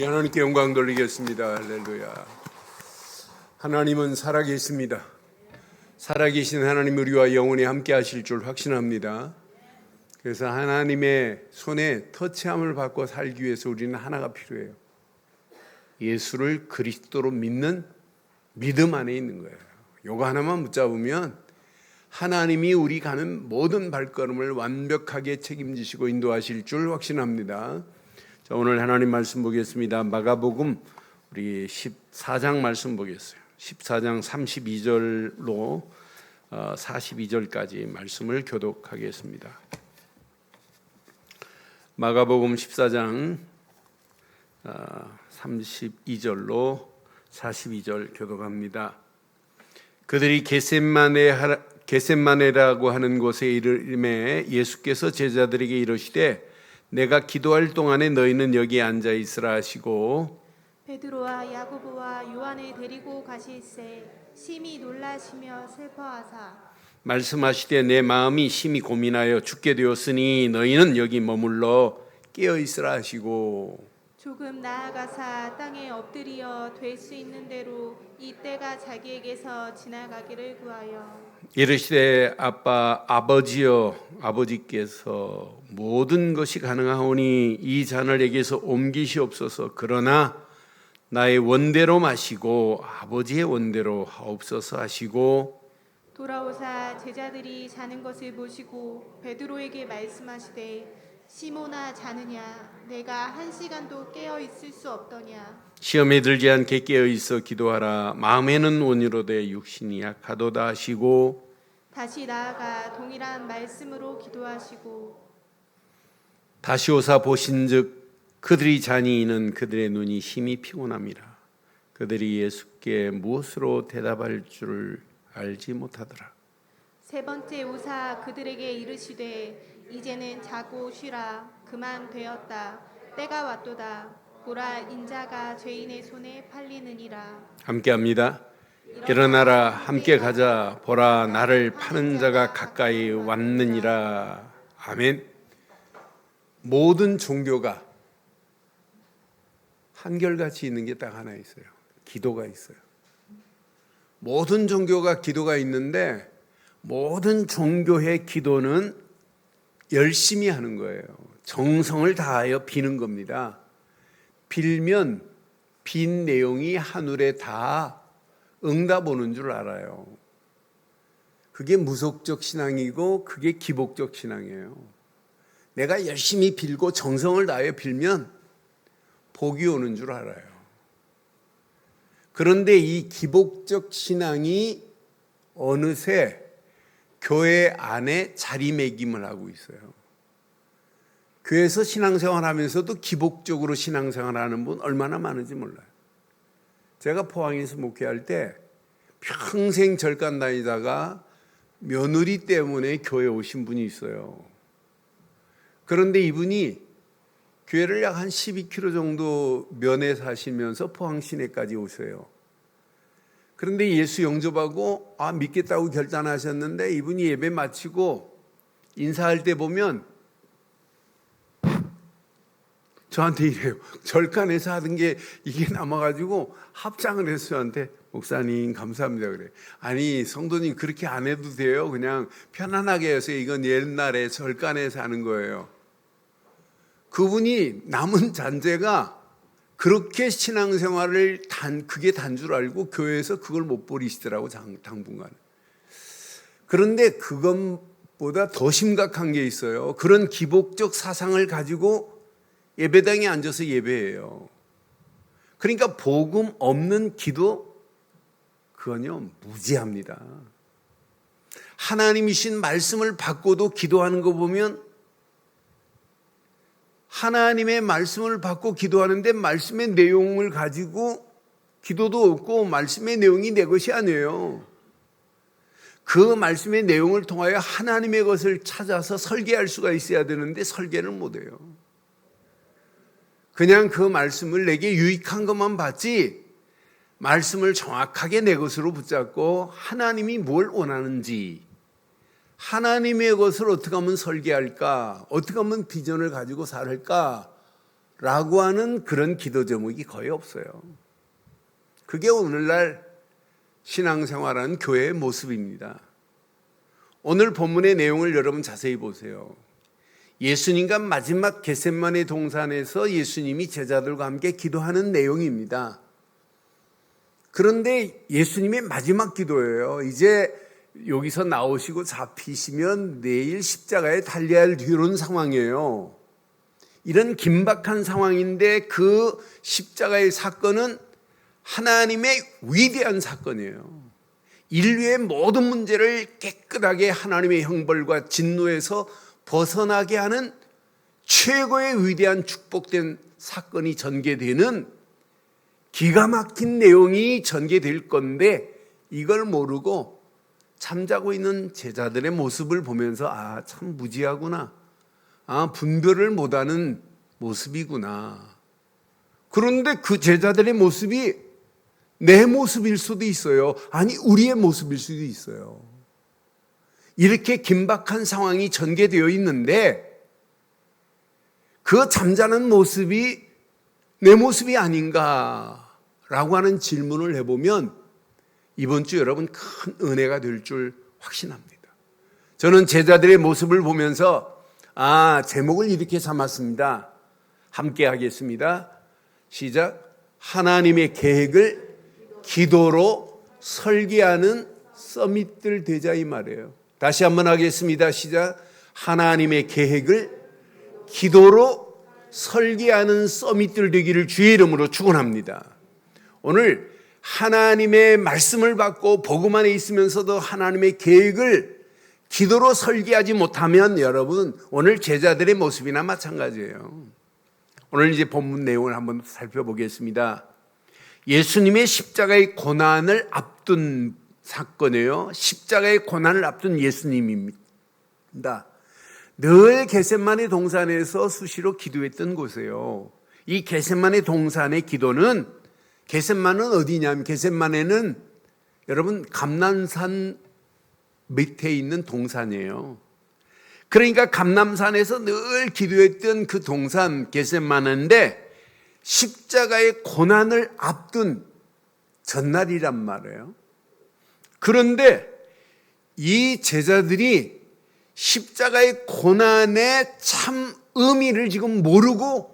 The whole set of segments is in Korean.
하나님께 영광 돌리겠습니다. 할렐루야. 하나님은 살아계십니다. 살아계신 하나님 우리와 영원히 함께 하실 줄 확신합니다. 그래서 하나님의 손에 터치함을 받고 살기 위해서 우리는 하나가 필요해요. 예수를 그리스도로 믿는 믿음 안에 있는 거예요. 요거 하나만 붙잡으면 하나님이 우리 가는 모든 발걸음을 완벽하게 책임지시고 인도하실 줄 확신합니다. 자, 오늘 하나님 말씀 보겠습니다. 마가복음 우리 14장 말씀 보겠어요. 14장 32절로 42절까지 말씀을 교독하겠습니다. 마가복음 14장 32절로 42절 교독합니다. 그들이 겟셋마네라고 하는 곳에 이르매 예수께서 제자들에게 이르시되 내가 기도할 동안에 너희는 여기 앉아 있으라 하시고 베드로와 야고보와 요한을 데리고 가실새 심히 놀라시며 슬퍼하사 말씀하시되 내 마음이 심히 고민하여 죽게 되었으니 너희는 여기 머물러 깨어 있으라 하시고 조금 나아가사 땅에 엎드리어 될 수 있는 대로 이 때가 자기에게서 지나가기를 구하여 이르시되 아버지여 아버지께서 모든 것이 가능하오니 이 잔을 내게서 옮기시옵소서. 그러나 나의 원대로 마시고 아버지의 원대로 하옵소서 하시고 돌아오사 제자들이 자는 것을 보시고 베드로에게 말씀하시되 시몬아 자느냐 내가 한 시간도 깨어 있을 수 없더냐 시험에 들지 않게 깨어 있어 기도하라. 마음에는 온유로되 육신이 약하도다 하시고 다시 나아가 동일한 말씀으로 기도하시고 다시 오사 보신즉 그들이 자니 이는 그들의 눈이 심히 피곤함이라. 그들이 예수께 무엇으로 대답할 줄을 알지 못하더라. 세 번째 오사 그들에게 이르시되 이제는 자고 쉬라 그만 되었다 때가 왔도다 보라 인자가 죄인의 손에 팔리느니라. 함께합니다. 일어나라 함께 가자. 보라 나를 파는 자가 가까이 왔느니라. 아멘. 모든 종교가 한결같이 있는 게 딱 하나 있어요. 기도가 있어요. 모든 종교가 기도가 있는데 모든 종교의 기도는 열심히 하는 거예요. 정성을 다하여 비는 겁니다. 빌면 빈 내용이 하늘에 다 응답 오는 줄 알아요. 그게 무속적 신앙이고 그게 기복적 신앙이에요. 내가 열심히 빌고 정성을 다하여 빌면 복이 오는 줄 알아요. 그런데 이 기복적 신앙이 어느새 교회 안에 자리매김을 하고 있어요. 교회에서 신앙생활하면서도 기복적으로 신앙생활하는 분 얼마나 많은지 몰라요. 제가 포항에서 목회할 때 평생 절간 다니다가 며느리 때문에 교회에 오신 분이 있어요. 그런데 이분이 교회를 약 한 12km 정도 면에 사시면서 포항 시내까지 오세요. 그런데 예수 영접하고 믿겠다고 결단하셨는데 이분이 예배 마치고 인사할 때 보면 저한테 이래요. 절간에서 하던 게 이게 남아가지고 합장을 해서 저한테 목사님 감사합니다 그래. 아니 성도님 그렇게 안 해도 돼요. 그냥 편안하게 해서 이건 옛날에 절간에서 하는 거예요. 그분이 남은 잔재가 그렇게 신앙생활을 그게 단 줄 알고 교회에서 그걸 못 버리시더라고 당분간. 그런데 그것보다 더 심각한 게 있어요. 그런 기복적 사상을 가지고 예배당에 앉아서 예배해요. 그러니까 복음 없는 기도 그건요 무지합니다. 하나님이신 말씀을 받고도 기도하는 거 보면 하나님의 말씀을 받고 기도하는데 말씀의 내용을 가지고 기도도 없고 말씀의 내용이 내 것이 아니에요. 그 말씀의 내용을 통하여 하나님의 것을 찾아서 설계할 수가 있어야 되는데 설계를 못해요. 그냥 그 말씀을 내게 유익한 것만 받지 말씀을 정확하게 내 것으로 붙잡고 하나님이 뭘 원하는지 하나님의 것을 어떻게 하면 설계할까? 어떻게 하면 비전을 가지고 살을까? 라고 하는 그런 기도 제목이 거의 없어요. 그게 오늘날 신앙생활하는 교회의 모습입니다. 오늘 본문의 내용을 여러분 자세히 보세요. 예수님과 마지막 겟세마네 동산에서 예수님이 제자들과 함께 기도하는 내용입니다. 그런데 예수님의 마지막 기도예요. 이제 여기서 나오시고 잡히시면 내일 십자가에 달려야 할 이런 상황이에요. 이런 긴박한 상황인데 그 십자가의 사건은 하나님의 위대한 사건이에요. 인류의 모든 문제를 깨끗하게 하나님의 형벌과 진노에서 벗어나게 하는 최고의 위대한 축복된 사건이 전개되는 기가 막힌 내용이 전개될 건데 이걸 모르고 잠자고 있는 제자들의 모습을 보면서 아, 참 무지하구나. 아, 분별을 못하는 모습이구나. 그런데 그 제자들의 모습이 내 모습일 수도 있어요. 아니, 우리의 모습일 수도 있어요. 이렇게 긴박한 상황이 전개되어 있는데 그 잠자는 모습이 내 모습이 아닌가라고 하는 질문을 해보면 이번 주 여러분 큰 은혜가 될 줄 확신합니다. 저는 제자들의 모습을 보면서 제목을 이렇게 삼았습니다. 함께 하겠습니다. 시작. 하나님의 계획을 기도로 설계하는 서밋들 되자 이 말이에요. 다시 한번 하겠습니다. 시작. 하나님의 계획을 기도로 설계하는 서밋들 되기를 주의 이름으로 축원합니다. 오늘 하나님의 말씀을 받고 복음 안에 있으면서도 하나님의 계획을 기도로 설계하지 못하면 여러분 오늘 제자들의 모습이나 마찬가지예요. 오늘 이제 본문 내용을 한번 살펴보겠습니다. 예수님의 십자가의 고난을 앞둔 사건이에요. 십자가의 고난을 앞둔 예수님입니다. 늘 겟세마네 동산에서 수시로 기도했던 곳이에요. 이 겟세마네 동산의 기도는 겟세마네는 어디냐면 겟세마네는 여러분 감람산 밑에 있는 동산이에요. 그러니까 감람산에서 늘 기도했던 그 동산 겟세마네인데 십자가의 고난을 앞둔 전날이란 말이에요. 그런데 이 제자들이 십자가의 고난의 참 의미를 지금 모르고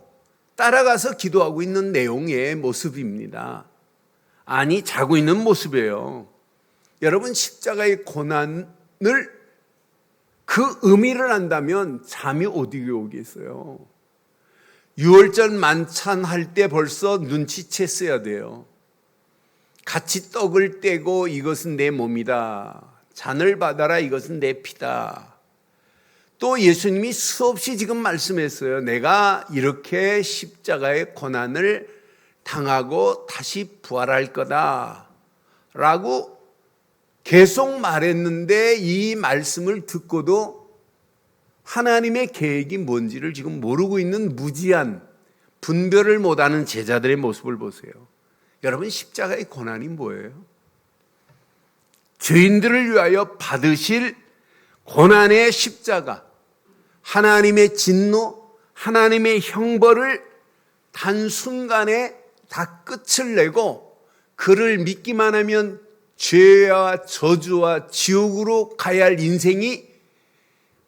따라가서 기도하고 있는 내용의 모습입니다. 아니, 자고 있는 모습이에요. 여러분, 십자가의 고난을 그 의미를 안다면 잠이 어디에 오겠어요? 6월절 만찬할 때 벌써 눈치챘어야 돼요. 같이 떡을 떼고 이것은 내 몸이다. 잔을 받아라. 이것은 내 피다. 또 예수님이 수없이 지금 말씀했어요. 내가 이렇게 십자가의 고난을 당하고 다시 부활할 거다. 라고 계속 말했는데 이 말씀을 듣고도 하나님의 계획이 뭔지를 지금 모르고 있는 무지한 분별을 못하는 제자들의 모습을 보세요. 여러분, 십자가의 고난이 뭐예요? 죄인들을 위하여 받으실 고난의 십자가, 하나님의 진노, 하나님의 형벌을 단순간에 다 끝을 내고 그를 믿기만 하면 죄와 저주와 지옥으로 가야 할 인생이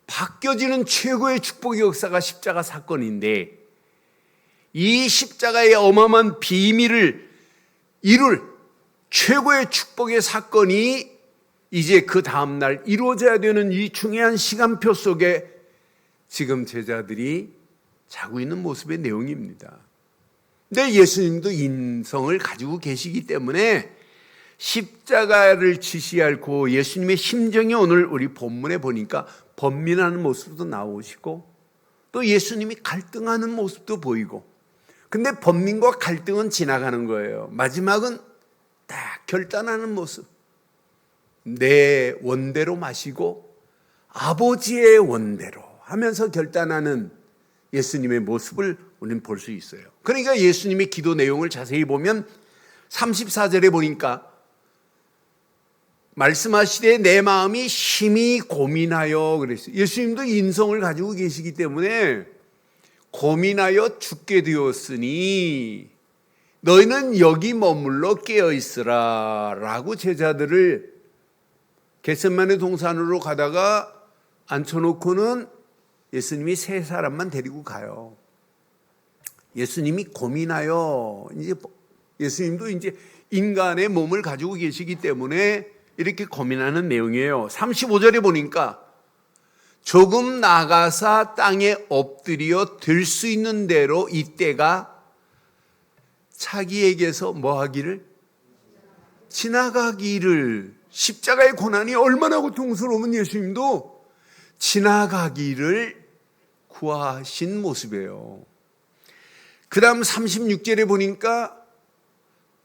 바뀌어지는 최고의 축복의 역사가 십자가 사건인데 이 십자가의 어마어마한 비밀을 이룰 최고의 축복의 사건이 이제 그 다음날 이루어져야 되는 이 중요한 시간표 속에 지금 제자들이 자고 있는 모습의 내용입니다. 근데 예수님도 인성을 가지고 계시기 때문에 십자가를 지시할 그 예수님의 심정이 오늘 우리 본문에 보니까 번민하는 모습도 나오시고 또 예수님이 갈등하는 모습도 보이고 근데 번민과 갈등은 지나가는 거예요. 마지막은 딱 결단하는 모습. 내 원대로 마시고 아버지의 원대로 하면서 결단하는 예수님의 모습을 우리는 볼 수 있어요. 그러니까 예수님의 기도 내용을 자세히 보면 34절에 보니까 말씀하시되 내 마음이 심히 고민하여 그랬어요. 예수님도 인성을 가지고 계시기 때문에 고민하여 죽게 되었으니 너희는 여기 머물러 깨어 있으라 라고 제자들을 겟세마네 동산으로 가다가 앉혀놓고는 예수님이 세 사람만 데리고 가요. 예수님이 고민하여, 이제 예수님도 이제 인간의 몸을 가지고 계시기 때문에 이렇게 고민하는 내용이에요. 35절에 보니까 조금 나가사 땅에 엎드려 들 수 있는 대로 이때가 자기에게서 뭐 하기를? 지나가기를. 십자가의 고난이 얼마나 고통스러우면 예수님도 지나가기를 구하신 모습이에요. 그 다음 36절에 보니까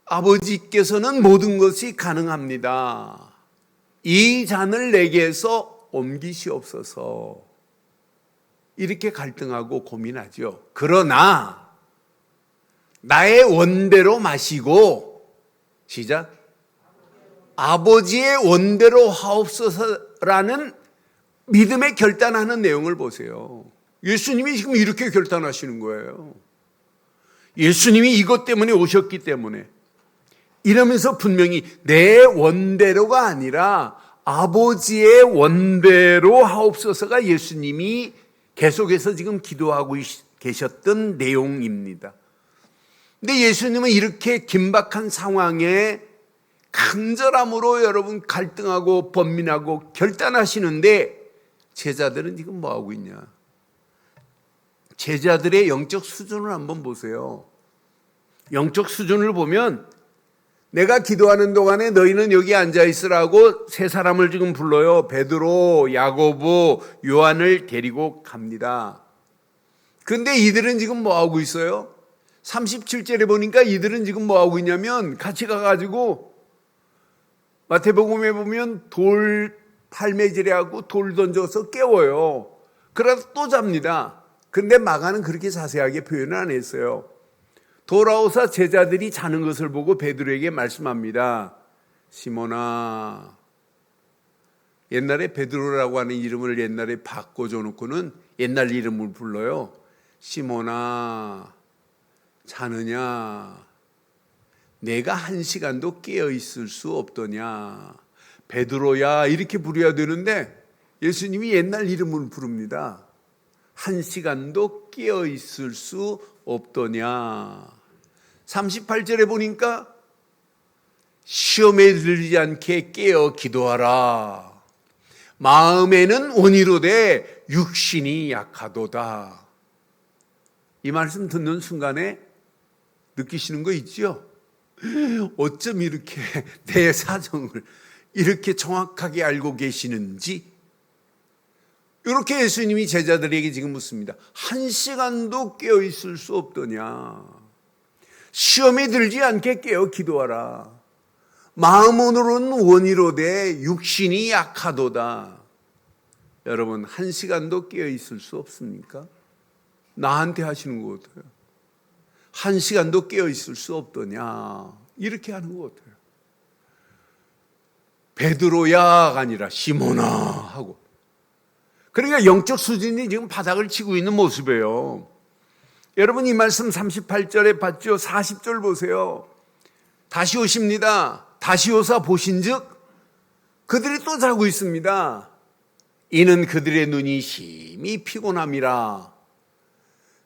아버지께서는 모든 것이 가능합니다. 이 잔을 내게서 옮기시옵소서. 이렇게 갈등하고 고민하죠. 그러나 나의 원대로 마시고, 시작, 아버지의 원대로 하옵소서라는 믿음의 결단하는 내용을 보세요. 예수님이 지금 이렇게 결단하시는 거예요. 예수님이 이것 때문에 오셨기 때문에. 이러면서 분명히 내 원대로가 아니라 아버지의 원대로 하옵소서가 예수님이 계속해서 지금 기도하고 계셨던 내용입니다. 근데 예수님은 이렇게 긴박한 상황에 간절함으로 여러분 갈등하고 번민하고 결단하시는데 제자들은 지금 뭐하고 있냐? 제자들의 영적 수준을 한번 보세요. 영적 수준을 보면 내가 기도하는 동안에 너희는 여기 앉아 있으라고 세 사람을 지금 불러요. 베드로, 야고보, 요한을 데리고 갑니다. 그런데 이들은 지금 뭐하고 있어요? 37절에 보니까 이들은 지금 뭐하고 있냐면 같이 가가지고 마태복음에 보면 돌 팔매질하고 돌 던져서 깨워요. 그러다 또 잡니다. 근데 마가는 그렇게 자세하게 표현을 안 했어요. 돌아오사 제자들이 자는 것을 보고 베드로에게 말씀합니다. 시몬아, 옛날에 베드로라고 하는 이름을 옛날에 바꿔줘 놓고는 옛날 이름을 불러요. 시몬아, 자느냐? 내가 한 시간도 깨어 있을 수 없더냐? 베드로야 이렇게 부르어야 되는데 예수님이 옛날 이름을 부릅니다. 한 시간도 깨어 있을 수 없더냐? 38절에 보니까 시험에 들지 않게 깨어 기도하라. 마음에는 온이로되 육신이 약하도다. 이 말씀 듣는 순간에 느끼시는 거 있죠? 어쩜 이렇게 내 사정을 이렇게 정확하게 알고 계시는지. 이렇게 예수님이 제자들에게 지금 묻습니다. 한 시간도 깨어 있을 수 없더냐? 시험에 들지 않게 깨어 기도하라. 마음으로는 원이로되 육신이 약하도다. 여러분, 한 시간도 깨어 있을 수 없습니까? 나한테 하시는 것 같아요. 한 시간도 깨어 있을 수 없더냐? 이렇게 하는 것 같아요. 베드로야가 아니라 시몬아 하고. 그러니까 영적 수준이 지금 바닥을 치고 있는 모습이에요. 여러분, 이 말씀 38절에 봤죠? 40절 보세요. 다시 오십니다. 다시 오사 보신즉 그들이 또 자고 있습니다. 이는 그들의 눈이 심히 피곤함이라.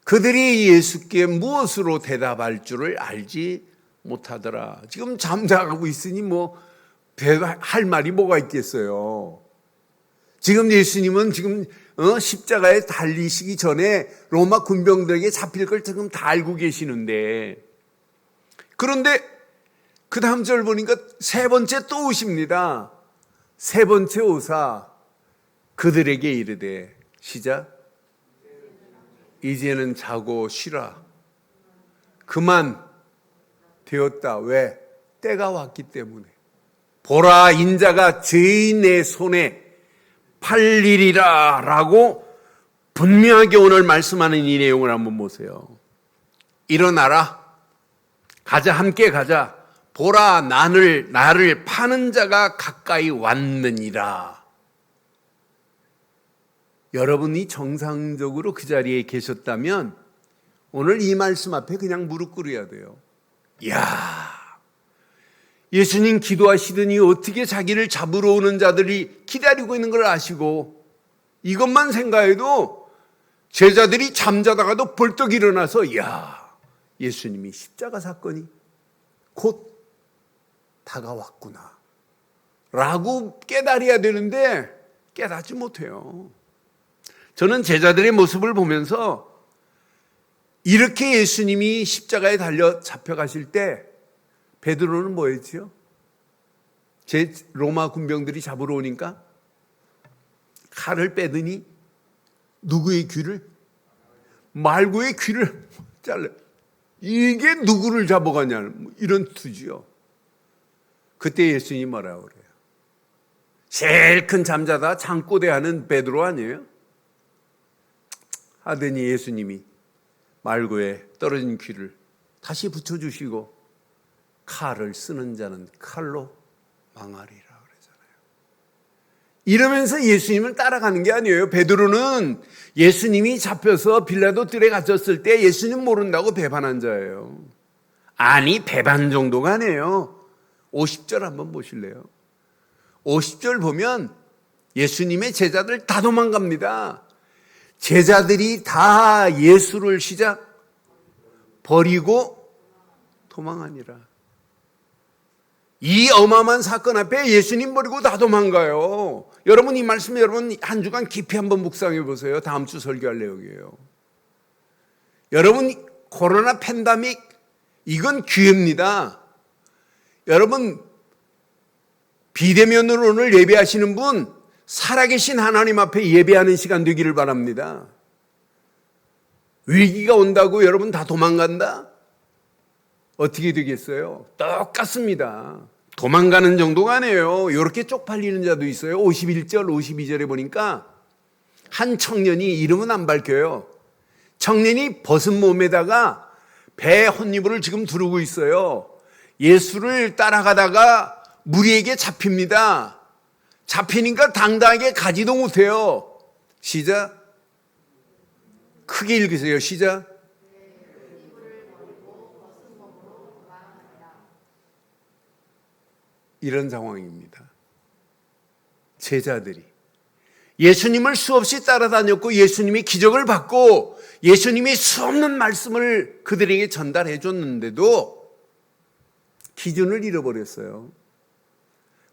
그들이 예수께 무엇으로 대답할 줄을 알지 못하더라. 지금 잠자고 있으니 뭐 할 말이 뭐가 있겠어요. 지금 예수님은 지금 십자가에 달리시기 전에 로마 군병들에게 잡힐 걸 지금 다 알고 계시는데, 그런데 그 다음 절 보니까 세 번째 또 오십니다. 세 번째 오사 그들에게 이르되, 시작, 이제는 자고 쉬라. 그만 되었다. 왜? 때가 왔기 때문에. 보라, 인자가 죄인의 손에 팔리리라 라고 분명하게 오늘 말씀하는 이 내용을 한번 보세요. 일어나라. 가자, 함께 가자. 보라, 나를 파는 자가 가까이 왔느니라. 여러분이 정상적으로 그 자리에 계셨다면 오늘 이 말씀 앞에 그냥 무릎 꿇어야 돼요. 이야, 예수님 기도하시더니 어떻게 자기를 잡으러 오는 자들이 기다리고 있는 걸 아시고 이것만 생각해도 제자들이 잠자다가도 벌떡 일어나서 이야, 예수님이 십자가 사건이 곧 다가왔구나 라고 깨달아야 되는데 깨닫지 못해요. 저는 제자들의 모습을 보면서 이렇게 예수님이 십자가에 달려 잡혀가실 때 베드로는 뭐 했지요? 로마 군병들이 잡으러 오니까 칼을 빼더니 누구의 귀를? 말고의 귀를 잘라. 이게 누구를 잡아가냐는 이런 투지요. 그때 예수님이 뭐라고 그래요? 제일 큰 잠자다 잠꼬대하는 베드로 아니에요? 하더니 예수님이 말고에 떨어진 귀를 다시 붙여주시고 칼을 쓰는 자는 칼로 망하리라 그러잖아요. 이러면서 예수님을 따라가는 게 아니에요. 베드로는 예수님이 잡혀서 빌라도 뜰에 갇혔을 때 예수님 모른다고 배반한 자예요. 아니, 배반 정도가 아니에요. 50절 한번 보실래요? 50절 보면 예수님의 제자들 다 도망갑니다. 제자들이 다 예수를 버리고 도망하니라. 이 어마어마한 사건 앞에 예수님 버리고 다 도망가요. 여러분 이 말씀 여러분 한 주간 깊이 한번 묵상해 보세요. 다음 주 설교할 내용이에요. 여러분 코로나 팬데믹 이건 기회입니다. 여러분 비대면으로 오늘 예배하시는 분 살아계신 하나님 앞에 예배하는 시간 되기를 바랍니다. 위기가 온다고 여러분 다 도망간다? 어떻게 되겠어요? 똑같습니다. 도망가는 정도가 아니에요. 이렇게 쪽팔리는 자도 있어요. 51절, 52절에 보니까 한 청년이 이름은 안 밝혀요. 청년이 벗은 몸에다가 배 혼이불을 지금 두르고 있어요. 예수를 따라가다가 무리에게 잡힙니다. 잡히니까 당당하게 가지도 못해요. 시작. 크게 읽으세요. 시작. 이런 상황입니다. 제자들이 예수님을 수없이 따라다녔고 예수님이 기적을 받고 예수님이 수없는 말씀을 그들에게 전달해 줬는데도 기준을 잃어버렸어요.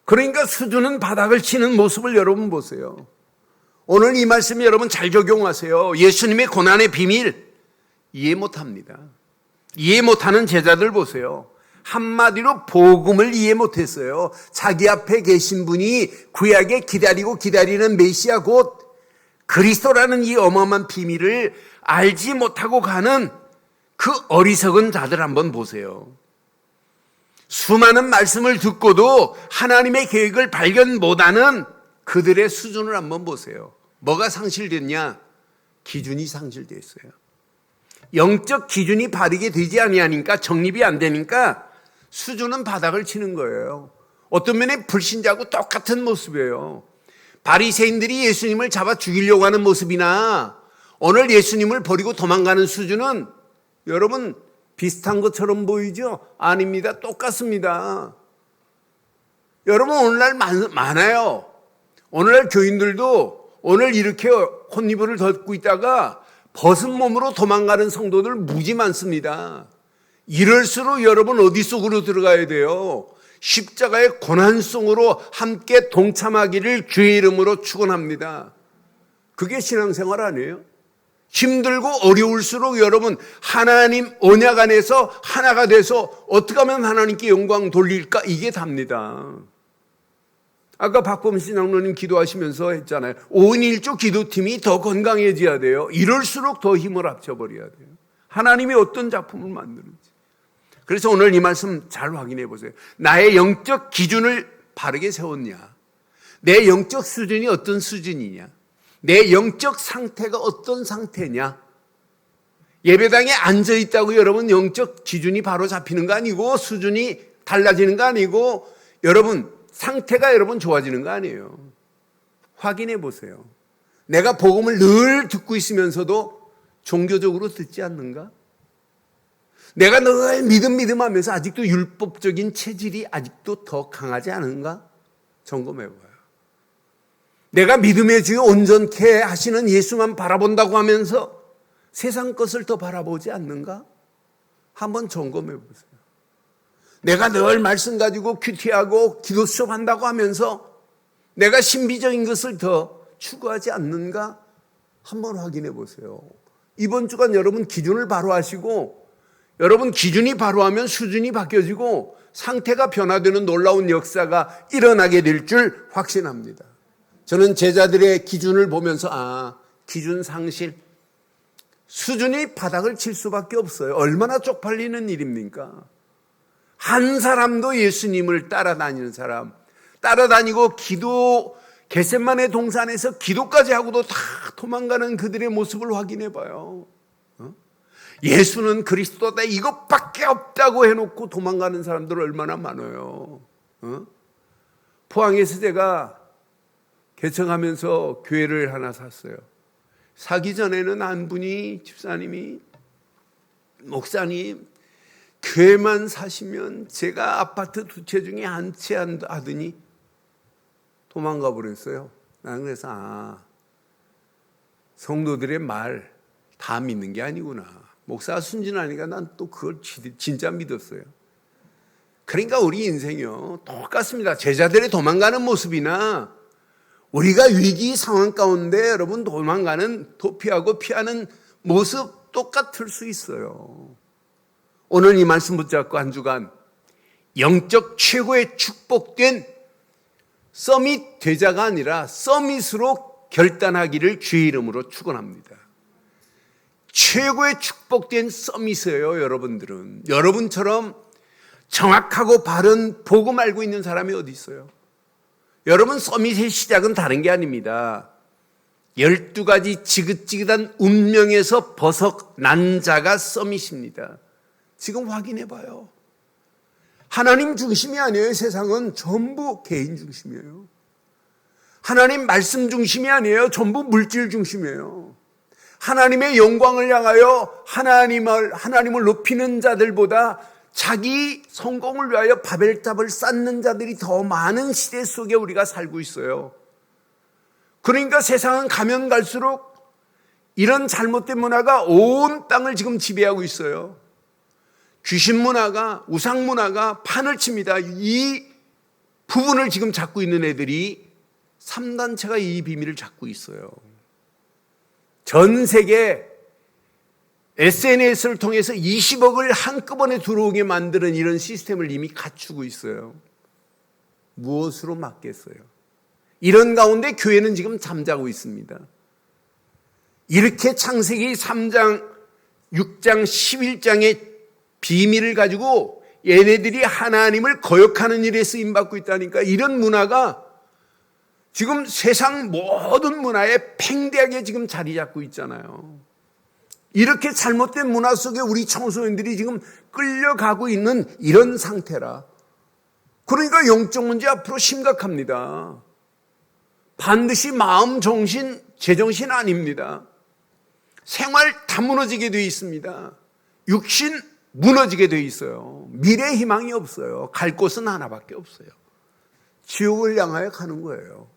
그러니까 수준은 바닥을 치는 모습을 여러분 보세요. 오늘 이 말씀 여러분 잘 적용하세요. 예수님의 고난의 비밀 이해 못합니다. 이해 못하는 제자들 보세요. 한마디로 복음을 이해 못했어요. 자기 앞에 계신 분이 구약에 기다리는 메시아 곧 그리스도라는 이 어마어마한 비밀을 알지 못하고 가는 그 어리석은 자들 한번 보세요. 수많은 말씀을 듣고도 하나님의 계획을 발견 못하는 그들의 수준을 한번 보세요. 뭐가 상실됐냐? 기준이 상실됐어요. 영적 기준이 바르게 되지 아니하니까 정립이 안 되니까 수준은 바닥을 치는 거예요. 어떤 면에 불신자하고 똑같은 모습이에요. 바리새인들이 예수님을 잡아 죽이려고 하는 모습이나 오늘 예수님을 버리고 도망가는 수준은 여러분 비슷한 것처럼 보이죠? 아닙니다. 똑같습니다. 여러분 오늘날 많아요. 오늘날 교인들도 오늘 이렇게 혼이불을 덮고 있다가 벗은 몸으로 도망가는 성도들 무지 많습니다. 이럴수록 여러분 어디 속으로 들어가야 돼요? 십자가의 고난송으로 함께 동참하기를 주의 이름으로 축원합니다. 그게 신앙생활 아니에요? 힘들고 어려울수록 여러분 하나님 언약 안에서 하나가 돼서 어떻게 하면 하나님께 영광 돌릴까? 이게 답니다. 아까 박범신 장로님 기도하시면서 했잖아요. 5인 1조 기도팀이 더 건강해져야 돼요. 이럴수록 더 힘을 합쳐버려야 돼요. 하나님이 어떤 작품을 만드는지. 그래서 오늘 이 말씀 잘 확인해 보세요. 나의 영적 기준을 바르게 세웠냐? 내 영적 수준이 어떤 수준이냐? 내 영적 상태가 어떤 상태냐? 예배당에 앉아있다고 여러분 영적 기준이 바로 잡히는 거 아니고 수준이 달라지는 거 아니고 여러분 상태가 여러분 좋아지는 거 아니에요. 확인해 보세요. 내가 복음을 늘 듣고 있으면서도 종교적으로 듣지 않는가? 내가 늘 믿음하면서 아직도 율법적인 체질이 아직도 더 강하지 않은가? 점검해봐요. 내가 믿음의 주여 온전케 하시는 예수만 바라본다고 하면서 세상 것을 더 바라보지 않는가? 한번 점검해보세요. 내가 늘 말씀 가지고 큐티하고 기도 수업한다고 하면서 내가 신비적인 것을 더 추구하지 않는가? 한번 확인해 보세요. 이번 주간 여러분 기준을 바로 하시고 여러분 기준이 바로 하면 수준이 바뀌어지고 상태가 변화되는 놀라운 역사가 일어나게 될 줄 확신합니다. 저는 제자들의 기준을 보면서 기준 상실, 수준이 바닥을 칠 수밖에 없어요. 얼마나 쪽팔리는 일입니까? 한 사람도 예수님을 따라다니는 사람, 따라다니고 기도 겟세마네 동산에서 기도까지 하고도 다 도망가는 그들의 모습을 확인해 봐요. 예수는 그리스도다 이것밖에 없다고 해놓고 도망가는 사람들 얼마나 많아요. 포항에서 제가 개척하면서 교회를 하나 샀어요. 사기 전에는 한 분이 집사님이 목사님 교회만 사시면 제가 아파트 두 채 중에 한 채 하더니 도망가 버렸어요. 나는 그래서 성도들의 말 다 믿는 게 아니구나. 목사 순진하니까 난 또 그걸 진짜 믿었어요. 그러니까 우리 인생이요 똑같습니다. 제자들이 도망가는 모습이나 우리가 위기 상황 가운데 여러분 도망가는 도피하고 피하는 모습 똑같을 수 있어요. 오늘 이 말씀 붙잡고 한 주간 영적 최고의 축복된 서밋 되자가 아니라 서밋으로 결단하기를 주의 이름으로 축원합니다. 최고의 축복된 서밋이에요. 여러분들은 여러분처럼 정확하고 바른 복음 알고 있는 사람이 어디 있어요? 여러분 서밋의 시작은 다른 게 아닙니다. 12가지 지긋지긋한 운명에서 벗어난 자가 서밋입니다. 지금 확인해 봐요. 하나님 중심이 아니에요. 세상은 전부 개인 중심이에요. 하나님 말씀 중심이 아니에요. 전부 물질 중심이에요. 하나님의 영광을 향하여 하나님을 높이는 자들보다 자기 성공을 위하여 바벨탑을 쌓는 자들이 더 많은 시대 속에 우리가 살고 있어요. 그러니까 세상은 가면 갈수록 이런 잘못된 문화가 온 땅을 지금 지배하고 있어요. 귀신 문화가, 우상 문화가 판을 칩니다. 이 부분을 지금 잡고 있는 애들이 3단체가 이 비밀을 잡고 있어요. 전 세계 SNS를 통해서 20억을 한꺼번에 들어오게 만드는 이런 시스템을 이미 갖추고 있어요. 무엇으로 막겠어요? 이런 가운데 교회는 지금 잠자고 있습니다. 이렇게 창세기 3장, 6장, 11장의 비밀을 가지고 얘네들이 하나님을 거역하는 일에 쓰임받고 있다니까. 이런 문화가 지금 세상 모든 문화에 팽대하게 지금 자리 잡고 있잖아요. 이렇게 잘못된 문화 속에 우리 청소년들이 지금 끌려가고 있는 이런 상태라. 그러니까 영적 문제 앞으로 심각합니다. 반드시 마음, 정신, 제정신 아닙니다. 생활 다 무너지게 되어 있습니다. 육신 무너지게 되어 있어요. 미래 희망이 없어요. 갈 곳은 하나밖에 없어요. 지옥을 향하여 가는 거예요.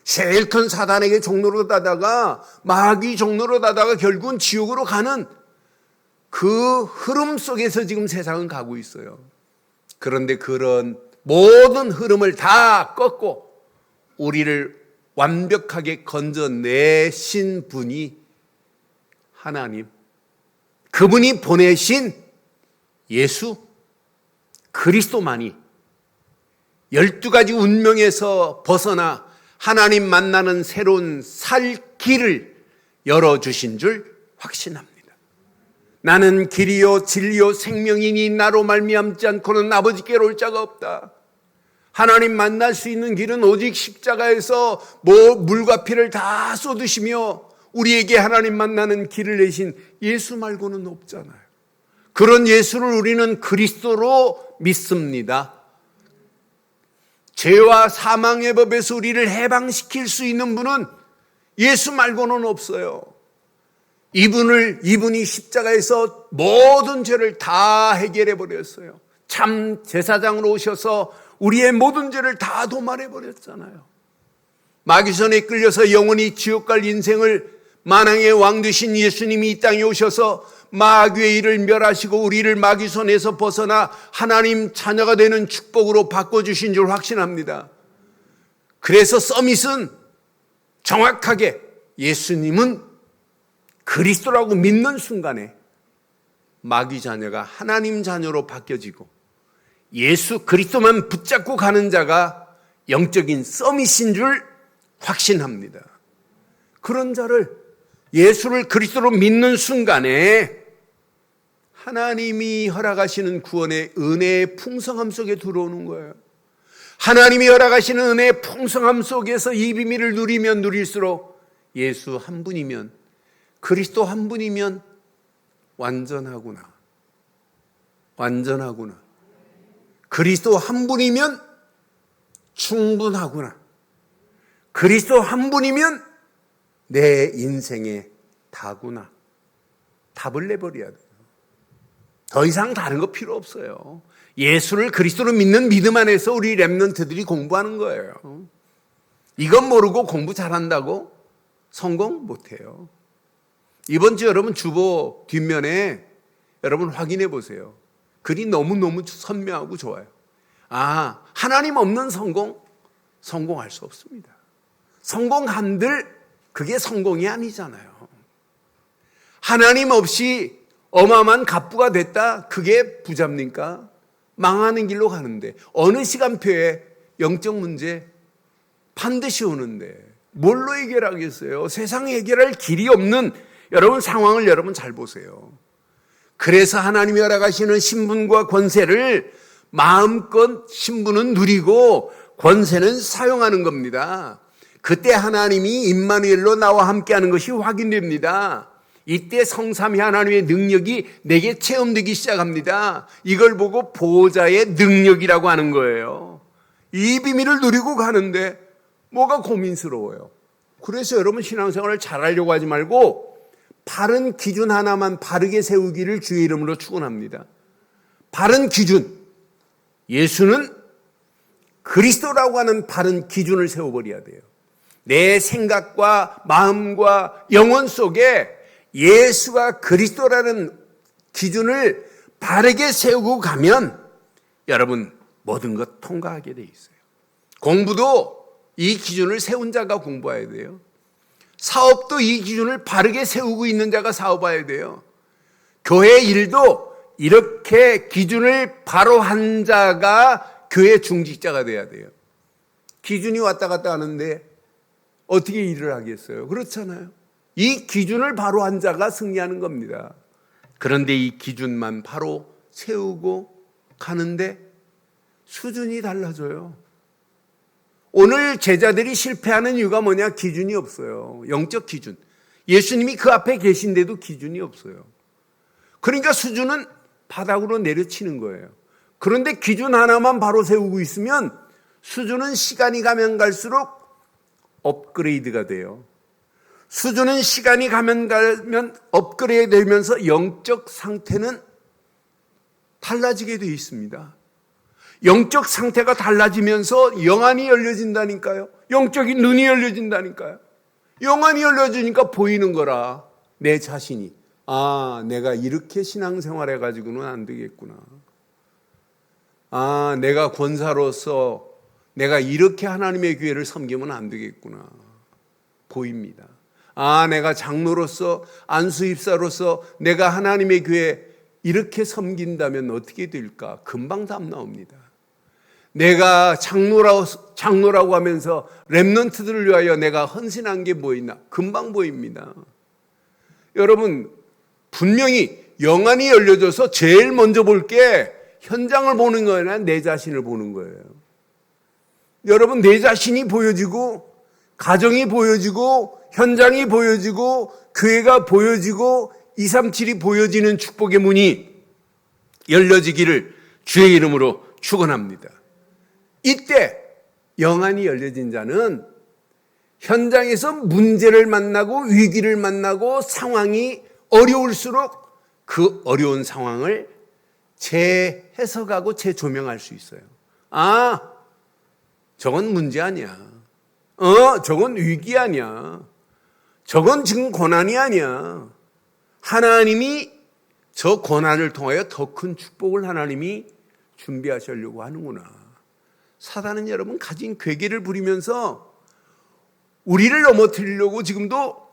제일 큰 사단에게 종로로 가다가 마귀 종로로 가다가 결국은 지옥으로 가는 그 흐름 속에서 지금 세상은 가고 있어요. 그런데 그런 모든 흐름을 다 꺾고 우리를 완벽하게 건져내신 분이 하나님, 그분이 보내신 예수 그리스도만이 12가지 운명에서 벗어나 하나님 만나는 새로운 살 길을 열어주신 줄 확신합니다. 나는 길이요 진리요 생명이니 나로 말미암지 않고는 아버지께로 올 자가 없다. 하나님 만날 수 있는 길은 오직 십자가에서 물과 피를 다 쏟으시며 우리에게 하나님 만나는 길을 내신 예수 말고는 없잖아요. 그런 예수를 우리는 그리스도로 믿습니다. 죄와 사망의 법에서 우리를 해방시킬 수 있는 분은 예수 말고는 없어요. 이분이 십자가에서 모든 죄를 다 해결해 버렸어요. 참 제사장으로 오셔서 우리의 모든 죄를 다 도말해 버렸잖아요. 마귀손에 끌려서 영원히 지옥 갈 인생을 만왕의 왕 되신 예수님이 이 땅에 오셔서 마귀의 일을 멸하시고 우리를 마귀손에서 벗어나 하나님 자녀가 되는 축복으로 바꿔주신 줄 확신합니다. 그래서 서밋은 정확하게 예수님은 그리스도라고 믿는 순간에 마귀 자녀가 하나님 자녀로 바뀌어지고 예수 그리스도만 붙잡고 가는 자가 영적인 서밋인 줄 확신합니다. 그런 자를 예수를 그리스도로 믿는 순간에 하나님이 허락하시는 구원의 은혜의 풍성함 속에 들어오는 거예요. 하나님이 허락하시는 은혜의 풍성함 속에서 이 비밀을 누리면 누릴수록 예수 한 분이면, 그리스도 한 분이면 완전하구나. 완전하구나. 그리스도 한 분이면 충분하구나. 그리스도 한 분이면 내 인생의 다구나. 답을 내버려야 돼요. 더 이상 다른 거 필요 없어요. 예수를 그리스도로 믿는 믿음 안에서 우리 렘넌트들이 공부하는 거예요. 이건 모르고 공부 잘한다고 성공 못해요. 이번 주 여러분 주보 뒷면에 여러분 확인해 보세요. 글이 너무너무 선명하고 좋아요. 하나님 없는 성공할 수 없습니다. 성공한들 그게 성공이 아니잖아요. 하나님 없이 어마어마한 갑부가 됐다, 그게 부자입니까? 망하는 길로 가는데 어느 시간표에 영적 문제 반드시 오는데 뭘로 해결하겠어요? 세상에 해결할 길이 없는 여러분 상황을 여러분 잘 보세요. 그래서 하나님이 허락하시는 신분과 권세를 마음껏 신분은 누리고 권세는 사용하는 겁니다. 그때 하나님이 임마누엘로 나와 함께하는 것이 확인됩니다. 이때 성삼위 하나님의 능력이 내게 체험되기 시작합니다. 이걸 보고 보호자의 능력이라고 하는 거예요. 이 비밀을 누리고 가는데 뭐가 고민스러워요. 그래서 여러분 신앙생활을 잘하려고 하지 말고 바른 기준 하나만 바르게 세우기를 주의 이름으로 축원합니다. 바른 기준. 예수는 그리스도라고 하는 바른 기준을 세워버려야 돼요. 내 생각과 마음과 영혼 속에 예수가 그리스도라는 기준을 바르게 세우고 가면 여러분 모든 것 통과하게 돼 있어요. 공부도 이 기준을 세운 자가 공부해야 돼요. 사업도 이 기준을 바르게 세우고 있는 자가 사업해야 돼요. 교회 일도 이렇게 기준을 바로 한 자가 교회 중직자가 돼야 돼요. 기준이 왔다 갔다 하는데 어떻게 일을 하겠어요? 그렇잖아요. 이 기준을 바로 한 자가 승리하는 겁니다. 그런데 이 기준만 바로 세우고 가는데 수준이 달라져요. 오늘 제자들이 실패하는 이유가 뭐냐? 기준이 없어요. 영적 기준. 예수님이 그 앞에 계신데도 기준이 없어요. 그러니까 수준은 바닥으로 내려치는 거예요. 그런데 기준 하나만 바로 세우고 있으면 수준은 시간이 가면 갈수록 업그레이드가 돼요. 수준은 시간이 가면 업그레이드 되면서 영적 상태는 달라지게 되어 있습니다. 영적 상태가 달라지면서 영안이 열려진다니까요. 영적인 눈이 열려진다니까요. 영안이 열려지니까 보이는 거라. 내 자신이 내가 이렇게 신앙생활 해가지고는 안 되겠구나. 내가 권사로서 내가 이렇게 하나님의 교회를 섬기면 안 되겠구나. 보입니다. 내가 장로로서 안수입사로서 내가 하나님의 교회 이렇게 섬긴다면 어떻게 될까? 금방 답 나옵니다. 내가 장로라고 하면서 렘넌트들을 위하여 내가 헌신한 게 뭐 있나? 금방 보입니다. 여러분 분명히 영안이 열려져서 제일 먼저 볼 게 현장을 보는 거예요, 아니라 내 자신을 보는 거예요. 여러분 내 자신이 보여지고 가정이 보여지고 현장이 보여지고 교회가 보여지고 237이 보여지는 축복의 문이 열려지기를 주의 이름으로 축원합니다. 이때 영안이 열려진 자는 현장에서 문제를 만나고 위기를 만나고 상황이 어려울수록 그 어려운 상황을 재해석하고 재조명할 수 있어요. 아, 저건 문제 아니야. 저건 위기 아니야. 저건 지금 고난이 아니야. 하나님이 저 고난을 통하여 더 큰 축복을 하나님이 준비하시려고 하는구나. 사단은 여러분 가진 괴계를 부리면서 우리를 넘어뜨리려고 지금도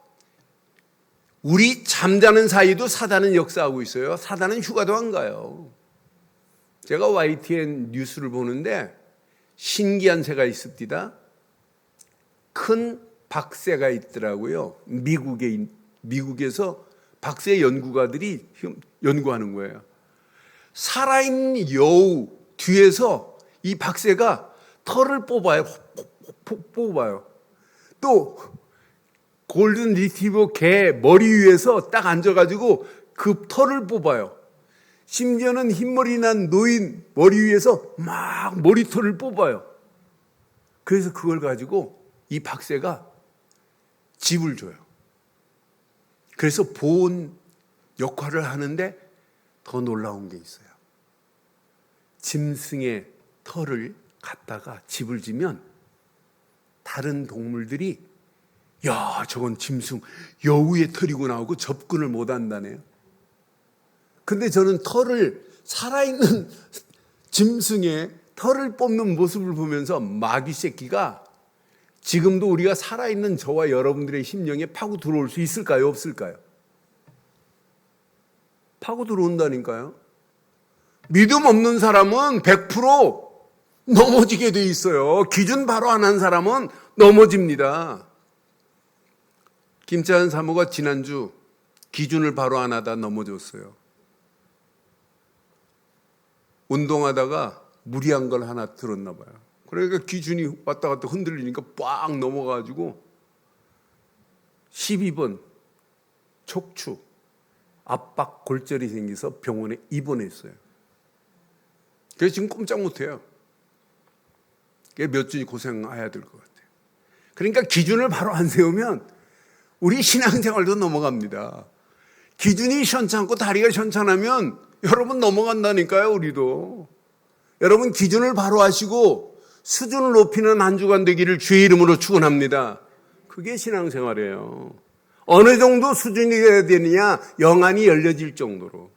우리 잠자는 사이도 사단은 역사하고 있어요. 사단은 휴가도 안 가요. 제가 YTN 뉴스를 보는데 신기한 새가 있습니다. 큰 박새가 있더라고요. 미국에서 박새 연구가들이 연구하는 거예요. 살아있는 여우 뒤에서 이 박새가 털을 뽑아요. 또 골든 리트리버 개 머리 위에서 딱 앉아가지고 그 털을 뽑아요. 심지어는 흰머리 난 노인 머리 위에서 막 머리털을 뽑아요. 그래서 그걸 가지고 이 박새가 집을 줘요. 그래서 보온 역할을 하는데 더 놀라운 게 있어요. 짐승의 털을 갖다가 집을 지면 다른 동물들이 야, 저건 짐승 여우의 털이구나 하고 접근을 못 한다네요. 근데 저는 털을 살아있는 짐승의 털을 뽑는 모습을 보면서 마귀 새끼가 지금도 우리가 살아있는 저와 여러분들의 심령에 파고 들어올 수 있을까요? 없을까요? 파고 들어온다니까요. 믿음 없는 사람은 100% 넘어지게 돼 있어요. 기준 바로 안 한 사람은 넘어집니다. 김찬 사모가 지난주 기준을 바로 안 하다 넘어졌어요. 운동하다가 무리한 걸 하나 들었나 봐요. 그러니까 기준이 왔다 갔다 흔들리니까 빡 넘어가지고 12번 척추 압박 골절이 생겨서 병원에 입원했어요. 그래서 지금 꼼짝 못해요. 몇 주 고생해야 될 것 같아요. 그러니까 기준을 바로 안 세우면 우리 신앙생활도 넘어갑니다. 기준이 시원찮고 다리가 시원찮으면 여러분 넘어간다니까요. 우리도. 여러분 기준을 바로 하시고 수준을 높이는 한 주간 되기를 주의 이름으로 축원합니다. 그게 신앙생활이에요. 어느 정도 수준이 돼야 되느냐? 영안이 열려질 정도로.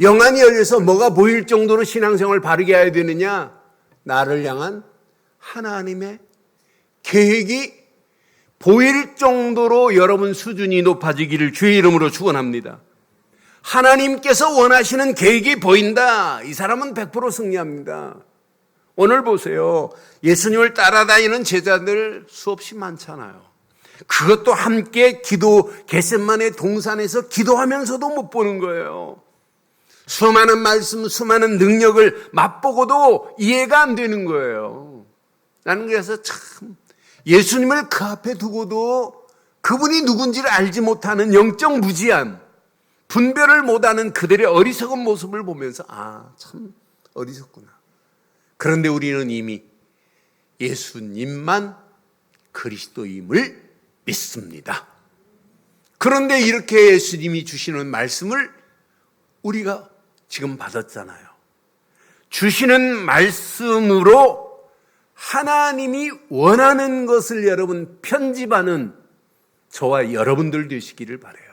영안이 열려서 뭐가 보일 정도로 신앙생활을 바르게 해야 되느냐? 나를 향한 하나님의 계획이 보일 정도로 여러분 수준이 높아지기를 주의 이름으로 축원합니다. 하나님께서 원하시는 계획이 보인다. 이 사람은 100% 승리합니다. 오늘 보세요. 예수님을 따라다니는 제자들 수없이 많잖아요. 그것도 함께 겟세마네 동산에서 기도하면서도 못 보는 거예요. 수많은 말씀, 수많은 능력을 맛보고도 이해가 안 되는 거예요. 나는 그래서 참 예수님을 그 앞에 두고도 그분이 누군지를 알지 못하는 영적 무지함, 분별을 못하는 그들의 어리석은 모습을 보면서 참 어리석구나. 그런데 우리는 이미 예수님만 그리스도임을 믿습니다. 그런데 이렇게 예수님이 주시는 말씀을 우리가 지금 받았잖아요. 주시는 말씀으로 하나님이 원하는 것을 여러분 편집하는 저와 여러분들 되시기를 바라요.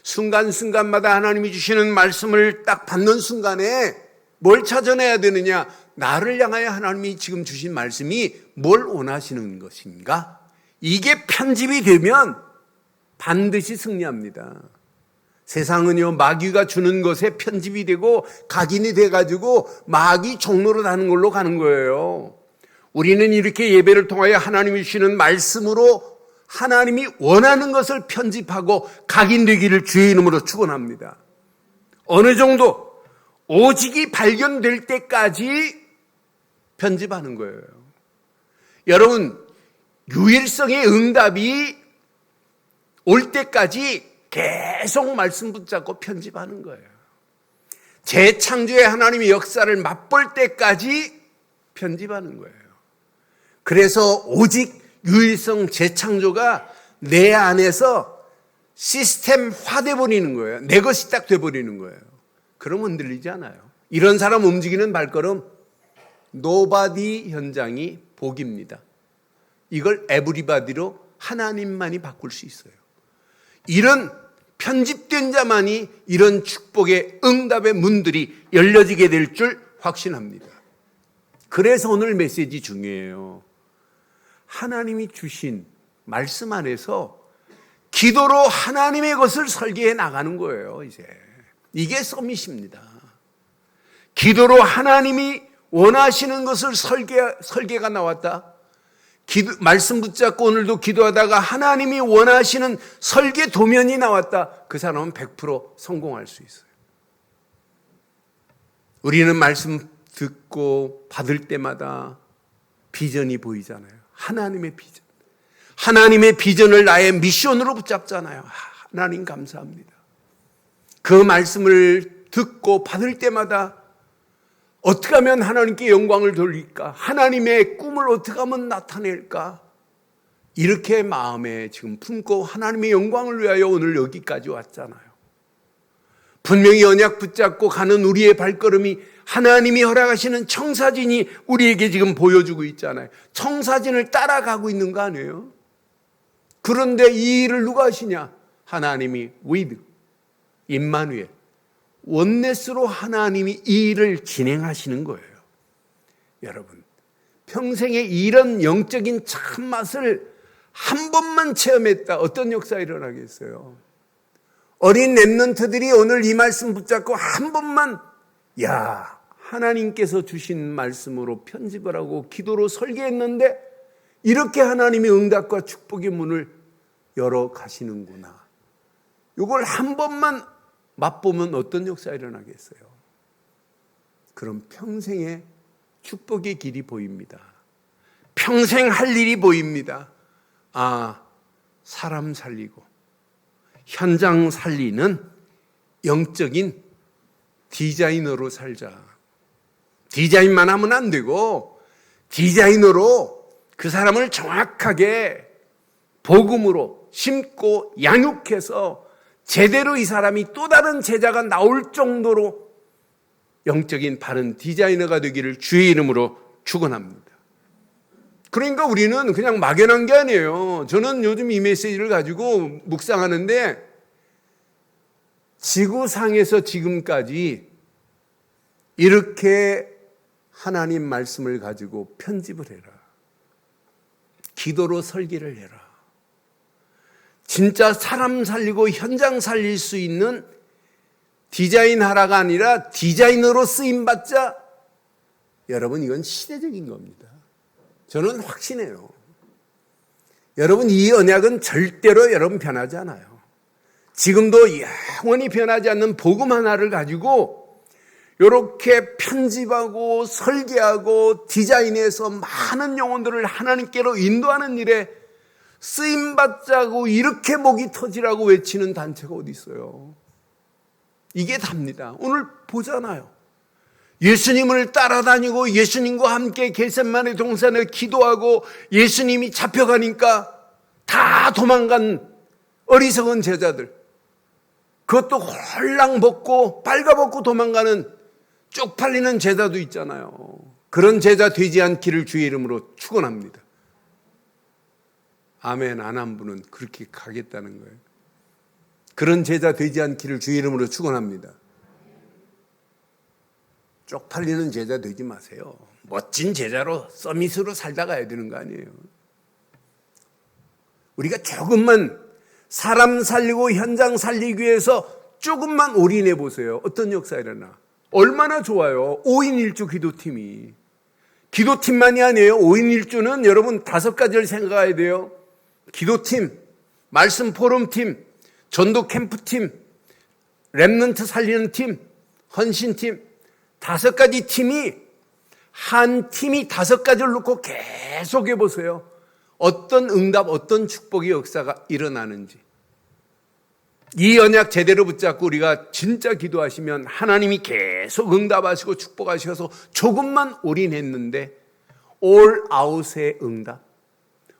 순간순간마다 하나님이 주시는 말씀을 딱 받는 순간에 뭘 찾아내야 되느냐? 나를 향하여 하나님이 지금 주신 말씀이 뭘 원하시는 것인가? 이게 편집이 되면 반드시 승리합니다. 세상은요, 마귀가 주는 것에 편집이 되고 각인이 돼가지고 마귀 종로로 가는 걸로 가는 거예요. 우리는 이렇게 예배를 통하여 하나님이 주시는 말씀으로 하나님이 원하는 것을 편집하고 각인되기를 주의 이름으로 축원합니다. 어느 정도 오직이 발견될 때까지 편집하는 거예요. 여러분, 유일성의 응답이 올 때까지 계속 말씀 붙잡고 편집하는 거예요. 재창조의 하나님의 역사를 맛볼 때까지 편집하는 거예요. 그래서 오직 유일성 재창조가 내 안에서 시스템화돼 버리는 거예요. 내 것이 딱 돼 버리는 거예요. 그럼 흔들리지 않아요. 이런 사람 움직이는 발걸음 노바디 현장이 복입니다. 이걸 에브리바디로 하나님만이 바꿀 수 있어요. 이런 편집된 자만이 이런 축복의 응답의 문들이 열려지게 될 줄 확신합니다. 그래서 오늘 메시지 중요해요. 하나님이 주신 말씀 안에서 기도로 하나님의 것을 설계해 나가는 거예요. 이게 서밋입니다. 기도로 하나님이 원하시는 것을 설계가 나왔다. 말씀 붙잡고 오늘도 기도하다가 하나님이 원하시는 설계 도면이 나왔다. 그 사람은 100% 성공할 수 있어요. 우리는 말씀 듣고 받을 때마다 비전이 보이잖아요. 하나님의 비전. 하나님의 비전을 나의 미션으로 붙잡잖아요. 하나님 감사합니다. 그 말씀을 듣고 받을 때마다 어떻게 하면 하나님께 영광을 돌릴까? 하나님의 꿈을 어떻게 하면 나타낼까? 이렇게 마음에 지금 품고 하나님의 영광을 위하여 오늘 여기까지 왔잖아요. 분명히 언약 붙잡고 가는 우리의 발걸음이 하나님이 허락하시는 청사진이 우리에게 지금 보여주고 있잖아요. 청사진을 따라가고 있는 거 아니에요? 그런데 이 일을 누가 하시냐? 하나님이 with, 임마누엘, 원네스로 하나님이 이 일을 진행하시는 거예요. 여러분, 평생에 이런 영적인 참맛을 한 번만 체험했다. 어떤 역사 일어나겠어요? 어린 렘넌트들이 오늘 이 말씀 붙잡고 한 번만 하나님께서 주신 말씀으로 편집을 하고 기도로 설계했는데 이렇게 하나님의 응답과 축복의 문을 열어 가시는구나. 이걸 한 번만 맛보면 어떤 역사가 일어나겠어요? 그럼 평생의 축복의 길이 보입니다. 평생 할 일이 보입니다. 사람 살리고 현장 살리는 영적인 디자이너로 살자. 디자인만 하면 안 되고 디자이너로 그 사람을 정확하게 복음으로 심고 양육해서 제대로 이 사람이 또 다른 제자가 나올 정도로 영적인 바른 디자이너가 되기를 주의 이름으로 축원합니다. 그러니까 우리는 그냥 막연한 게 아니에요. 저는 요즘 이 메시지를 가지고 묵상하는데 지구상에서 지금까지 이렇게 하나님 말씀을 가지고 편집을 해라. 기도로 설계를 해라. 진짜 사람 살리고 현장 살릴 수 있는 디자인하라가 아니라 디자이너로 쓰임받자. 여러분, 이건 시대적인 겁니다. 저는 확신해요. 여러분, 이 언약은 절대로 여러분 변하지 않아요. 지금도 영원히 변하지 않는 복음 하나를 가지고 이렇게 편집하고 설계하고 디자인해서 많은 영혼들을 하나님께로 인도하는 일에 쓰임받자고 이렇게 목이 터지라고 외치는 단체가 어디 있어요? 이게 답니다. 오늘 보잖아요. 예수님을 따라다니고 예수님과 함께 겟세마네 동산에 기도하고 예수님이 잡혀가니까 다 도망간 어리석은 제자들, 그것도 홀랑 벗고 빨가벗고 도망가는 쪽팔리는 제자도 있잖아요. 그런 제자 되지 않기를 주의 이름으로 축원합니다. 아멘 안 한 분은 그렇게 가겠다는 거예요. 그런 제자 되지 않기를 주의 이름으로 축원합니다. 쪽팔리는 제자 되지 마세요. 멋진 제자로 서밋으로 살다 가야 되는 거 아니에요. 우리가 조금만 사람 살리고 현장 살리기 위해서 조금만 올인해 보세요. 어떤 역사 일어나? 얼마나 좋아요. 5인 1주 기도팀이. 기도팀만이 아니에요. 5인 1주는 여러분 5가지를 생각해야 돼요. 기도팀, 말씀 포럼팀, 전도 캠프팀, 렘넌트 살리는 팀, 헌신팀, 5가지 팀이 한 팀이 5가지를 놓고 계속 해보세요. 어떤 응답, 어떤 축복의 역사가 일어나는지. 이 언약 제대로 붙잡고 우리가 진짜 기도하시면 하나님이 계속 응답하시고 축복하셔서 조금만 올인했는데 올 아웃의 응답,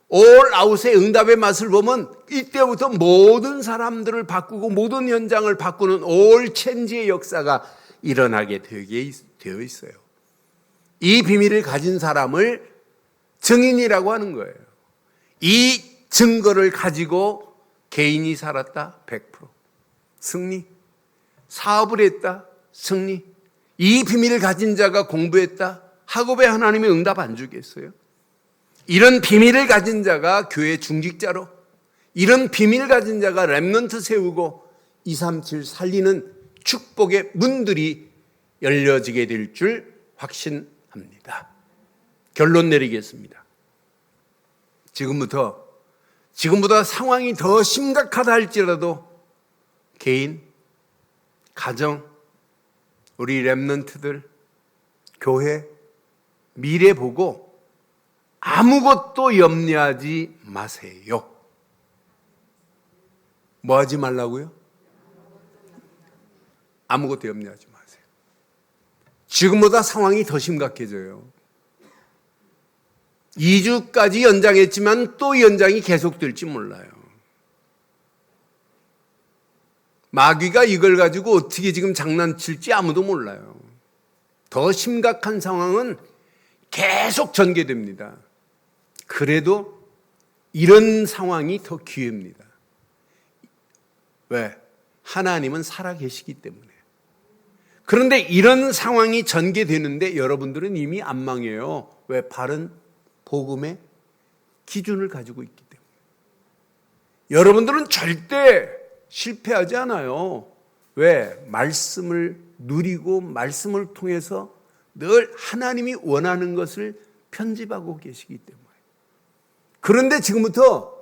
올 아웃의 응답의 맛을 보면 이때부터 모든 사람들을 바꾸고 모든 현장을 바꾸는 올 체인지의 역사가 일어나게 되어 있어요. 이 비밀을 가진 사람을 증인이라고 하는 거예요. 이 증거를 가지고 개인이 살았다 100% 승리, 사업을 했다 승리, 이 비밀을 가진 자가 공부했다 학업에 하나님이 응답 안 주겠어요? 이런 비밀을 가진 자가 교회 중직자로, 이런 비밀을 가진 자가 렘넌트 세우고 237 살리는 축복의 문들이 열려지게 될 줄 확신합니다. 결론 내리겠습니다. 지금보다 상황이 더 심각하다 할지라도 개인, 가정, 우리 렘넌트들, 교회, 미래 보고 아무것도 염려하지 마세요. 뭐 하지 말라고요? 아무것도 염려하지 마세요. 지금보다 상황이 더 심각해져요. 2주까지 연장했지만 또 연장이 계속될지 몰라요. 마귀가 이걸 가지고 어떻게 지금 장난칠지 아무도 몰라요. 더 심각한 상황은 계속 전개됩니다. 그래도 이런 상황이 더 기회입니다. 왜? 하나님은 살아계시기 때문에. 그런데 이런 상황이 전개되는데 여러분들은 이미 안 망해요. 왜? 바른 복음의 기준을 가지고 있기 때문에. 여러분들은 절대 실패하지 않아요. 왜? 말씀을 누리고 말씀을 통해서 늘 하나님이 원하는 것을 편집하고 계시기 때문에. 그런데 지금부터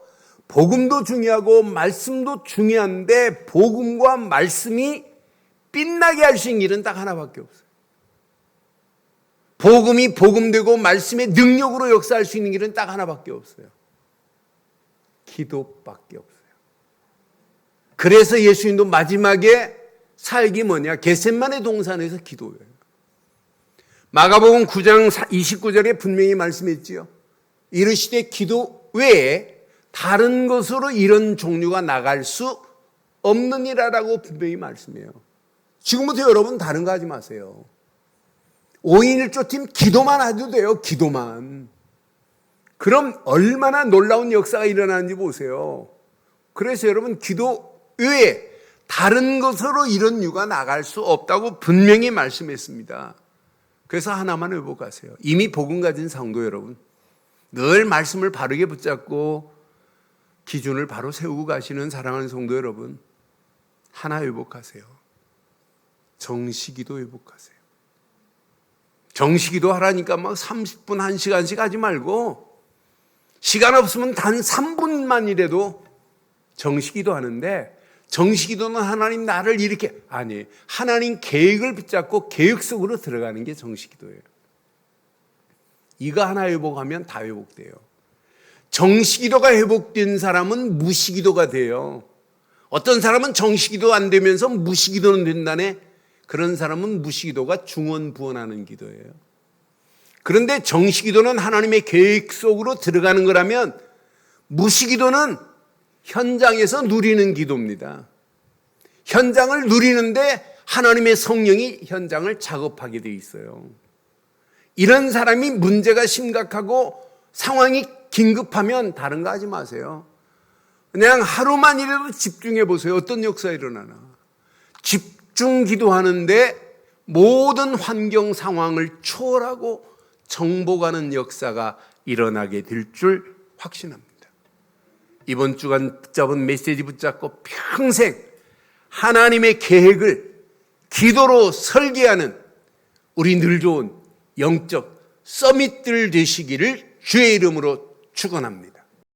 복음도 중요하고 말씀도 중요한데 복음과 말씀이 빛나게 할 수 있는 일은 딱 하나밖에 없어요. 복음이 복음되고 말씀의 능력으로 역사할 수 있는 길은 딱 하나밖에 없어요. 기도밖에 없어요. 그래서 예수님도 마지막에 사역이 뭐냐? 겟세마네 동산에서 기도해요. 마가복음 9장 29절에 분명히 말씀했지요. 이르시되 기도 외에 다른 것으로 이런 종류가 나갈 수 없느니라라고 분명히 말씀해요. 지금부터 여러분 다른 거 하지 마세요. 5인 1조 팀 기도만 해도 돼요. 기도만. 그럼 얼마나 놀라운 역사가 일어나는지 보세요. 그래서 여러분 기도 외에 다른 것으로 이런 유가 나갈 수 없다고 분명히 말씀했습니다. 그래서 하나만 회복하세요. 이미 복음 가진 성도 여러분, 늘 말씀을 바르게 붙잡고 기준을 바로 세우고 가시는 사랑하는 성도 여러분, 하나 회복하세요. 정시기도 회복하세요. 정시기도 하라니까 막 30분, 1시간씩 하지 말고 시간 없으면 단 3분만이라도 정시기도 하는데, 정시기도는 하나님 나를 이렇게, 아니, 하나님 계획을 붙잡고 계획 속으로 들어가는 게 정시기도예요. 이거 하나 회복하면 다 회복돼요. 정시기도가 회복된 사람은 무시기도가 돼요. 어떤 사람은 정시기도 안 되면서 무시기도는 된다네. 그런 사람은 무시기도가 중언부언하는 기도예요. 그런데 정시기도는 하나님의 계획 속으로 들어가는 거라면 무시기도는 현장에서 누리는 기도입니다. 현장을 누리는데 하나님의 성령이 현장을 작업하게 돼 있어요. 이런 사람이 문제가 심각하고 상황이 긴급하면 다른 거 하지 마세요. 그냥 하루만이라도 집중해 보세요. 어떤 역사가 일어나나. 집중 기도하는데 모든 환경 상황을 초월하고 정복하는 역사가 일어나게 될 줄 확신합니다. 이번 주간 붙잡은 메시지 붙잡고 평생 하나님의 계획을 기도로 설계하는 우리 늘 좋은 영적 서밋들 되시기를 주의 이름으로 축원합니다.